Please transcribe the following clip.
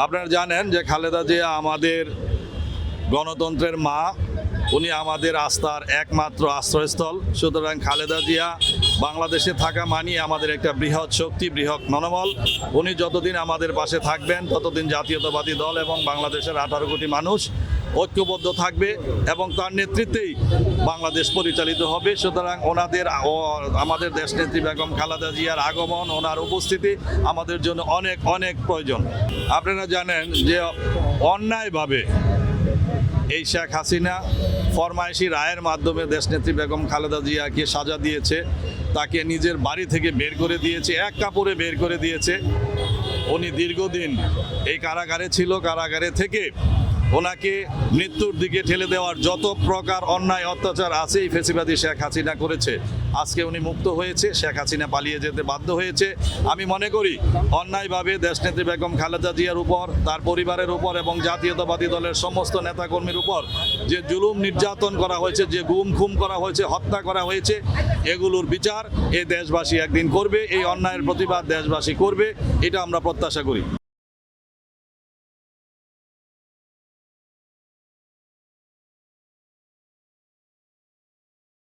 আপনারা জানেন যে খালেদা জিয়া আমাদের গণতন্ত্রের মা, উনি আমাদের আস্থার একমাত্র আশ্রয়স্থল। সুতরাং খালেদা জিয়া বাংলাদেশে থাকা মানি আমাদের একটা বৃহৎ শক্তি, বৃহৎ মনোবল। উনি যতদিন আমাদের পাশে থাকবেন ততদিন জাতীয়তাবাদী দল এবং বাংলাদেশের 18 কোটি মানুষ ঐক্যবদ্ধ থাকবে এবং তার নেতৃত্বেই বাংলাদেশ পরিচালিত হবে। সুতরাং আমাদের দেশনেত্রী বেগম খালেদা জিয়ার আগমন, ওনার উপস্থিতি আমাদের জন্য অনেক অনেক প্রয়োজন। আপনারা জানেন যে অন্যায়ভাবে এই শেখ হাসিনা ফরমায়েশি রায়ের মাধ্যমে দেশনেত্রী বেগম খালেদা জিয়াকে সাজা দিয়েছে, তাকে নিজের বাড়ি থেকে বের করে দিয়েছে, এক কাপড়ে বের করে দিয়েছে। উনি দীর্ঘদিন এই কারাগারে ছিল, কারাগারে থেকে ওনাকে মৃত্যুর দিকে ঠেলে দেওয়ার যত প্রকার অন্যায় অত্যাচার আছে এই ফেসিবাদী শেখ হাসিনা করেছে। আজকে উনি মুক্ত হয়েছে, শেখ হাসিনা পালিয়ে যেতে বাধ্য হয়েছে। আমি মনে করি অন্যায়ভাবে দেশনেত্রী বেগম খালেদা জিয়ার উপর, তার পরিবারের উপর এবং জাতীয়তাবাদী দলের সমস্ত নেতাকর্মীর উপর যে জুলুম নির্যাতন করা হয়েছে, যে গুম খুম করা হয়েছে, হত্যা করা হয়েছে, এগুলোর বিচার এই দেশবাসী একদিন করবে। এই অন্যায়ের প্রতিবাদ দেশবাসী করবে, এটা আমরা প্রত্যাশা করি।